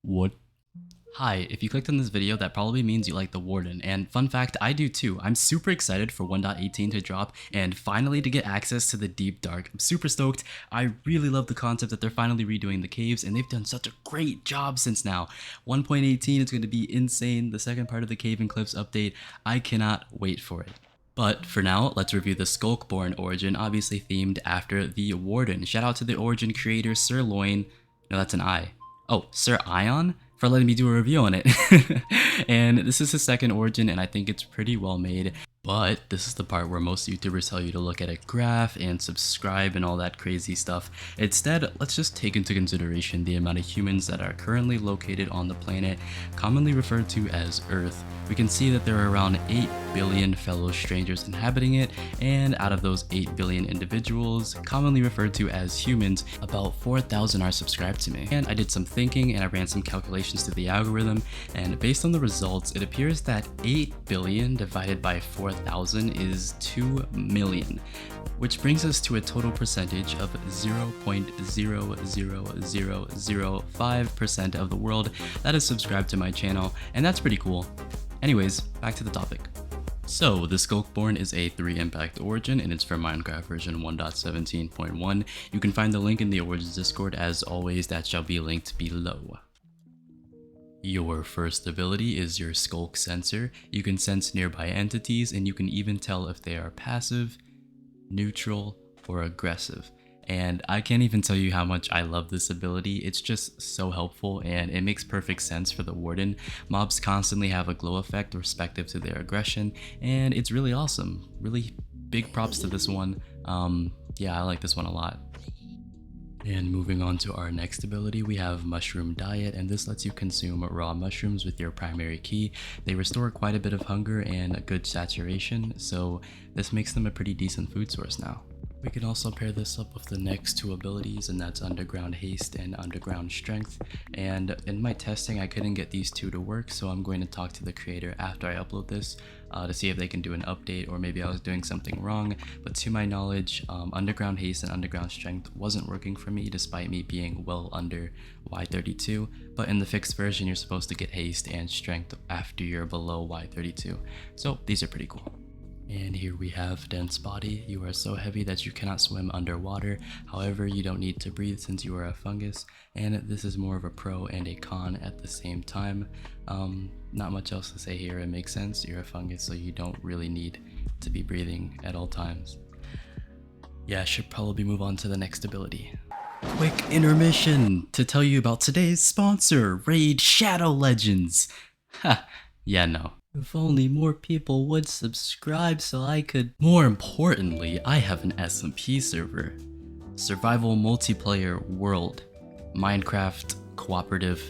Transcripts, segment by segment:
What? Hi, if you clicked on this video, that probably means you like the Warden, and fun fact, I do too. I'm super excited for 1.18 to drop and finally to get access to the Deep Dark. I'm super stoked. I really love the concept that they're finally redoing the caves, and they've done such a great job since now. 1.18 is going to be insane. The second part of the Cave and Cliffs update, I cannot wait for it. But for now, let's review the Skulkborn origin, obviously themed after the Warden. Shout out to the origin creator, Sirloin. No, that's an I. Oh, Sir Ion? For letting me do a review on it. And this is his second origin, and I think it's pretty well made. But this is the part where most YouTubers tell you to look at a graph and subscribe and all that crazy stuff. Instead, let's just take into consideration the amount of humans that are currently located on the planet, commonly referred to as Earth. We can see that there are around 8 billion fellow strangers inhabiting it, and out of those 8 billion individuals, commonly referred to as humans, about 4,000 are subscribed to me. And I did some thinking and I ran some calculations to the algorithm, and based on the results, it appears that 8 billion divided by 4,000 is 2 million, which brings us to a total percentage of 0.00005% of the world that is subscribed to my channel, and that's pretty cool. Anyways, back to the topic. So, the Skulkborn is a 3 impact origin, and it's for Minecraft version 1.17.1. You can find the link in the Origins Discord, as always, that shall be linked below. Your first ability is your Skulk sensor. You can sense nearby entities, and you can even tell if they are passive, neutral, or aggressive. And I can't even tell you how much I love this ability. It's just so helpful, and it makes perfect sense for the Warden. Mobs constantly have a glow effect respective to their aggression, and it's really awesome. Really big props to this one. Yeah, I like this one a lot. And moving on to our next ability, we have Mushroom Diet, and this lets you consume raw mushrooms with your primary key. They restore quite a bit of hunger and a good saturation, so this makes them a pretty decent food source now. We can also pair this up with the next 2 abilities, and that's Underground Haste and Underground Strength. And in my testing, I couldn't get these 2 to work, so I'm going to talk to the creator after I upload this to see if they can do an update, or maybe I was doing something wrong. But to my knowledge, Underground Haste and Underground Strength wasn't working for me despite me being well under Y32. But in the fixed version, you're supposed to get Haste and Strength after you're below Y32. So these are pretty cool. And here we have Dense Body. You are so heavy that you cannot swim underwater. However, you don't need to breathe since you are a fungus. And this is more of a pro and a con at the same time. Not much else to say here. It makes sense. You're a fungus, so you don't really need to be breathing at all times. Yeah, I should probably move on to the next ability. Quick intermission to tell you about today's sponsor, Raid Shadow Legends. Ha, yeah, no. If only more people would subscribe so I could... More importantly, I have an SMP server. Survival Multiplayer World. Minecraft Cooperative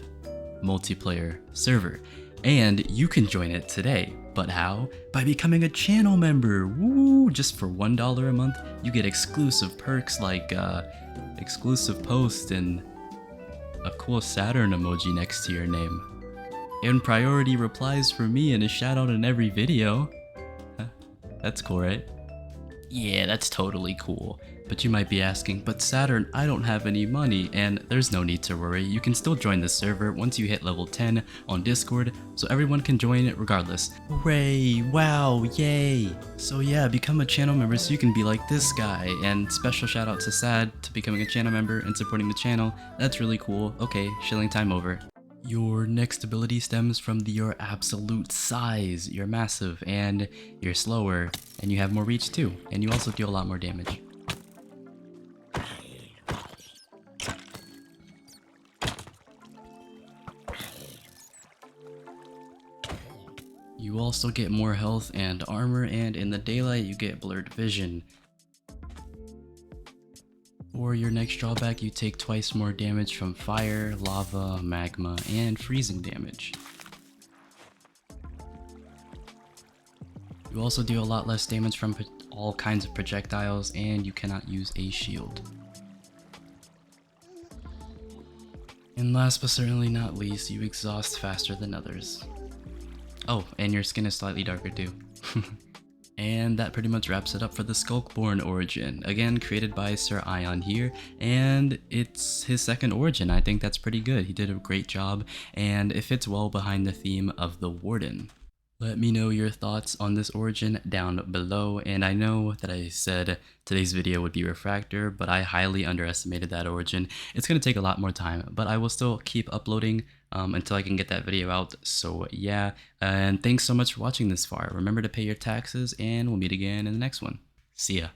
Multiplayer Server. And you can join it today. But how? By becoming a channel member! Woo! Just for $1 a month, you get exclusive perks like exclusive posts and a cool Saturn emoji next to your name. And priority replies for me and a shout out in every video. That's cool, right? Yeah, that's totally cool. But you might be asking, but Saturn, I don't have any money, and there's no need to worry. You can still join the server once you hit level 10 on Discord, so everyone can join it regardless. Hooray, wow, yay. So yeah, become a channel member so you can be like this guy, and special shout out to Sad to becoming a channel member and supporting the channel. That's really cool. Okay, shilling time over. Your next ability stems from your absolute size. You're massive, and you're slower, and you have more reach too, and you also deal a lot more damage. You also get more health and armor, and in the daylight you get blurred vision. For your next drawback, you take twice more damage from fire, lava, magma, and freezing damage. You also deal a lot less damage from all kinds of projectiles, and you cannot use a shield. And last but certainly not least, you exhaust faster than others. Oh, and your skin is slightly darker too. And that pretty much wraps it up for the Skulkborn origin. Again, created by Sir Ion here, and it's his second origin. I think that's pretty good. He did a great job, and it fits well behind the theme of the Warden. Let me know your thoughts on this origin down below, and I know that I said today's video would be Refractor, but I highly underestimated that origin. It's going to take a lot more time, but I will still keep uploading until I can get that video out. So yeah, and thanks so much for watching this far. Remember to pay your taxes, and we'll meet again in the next one. See ya.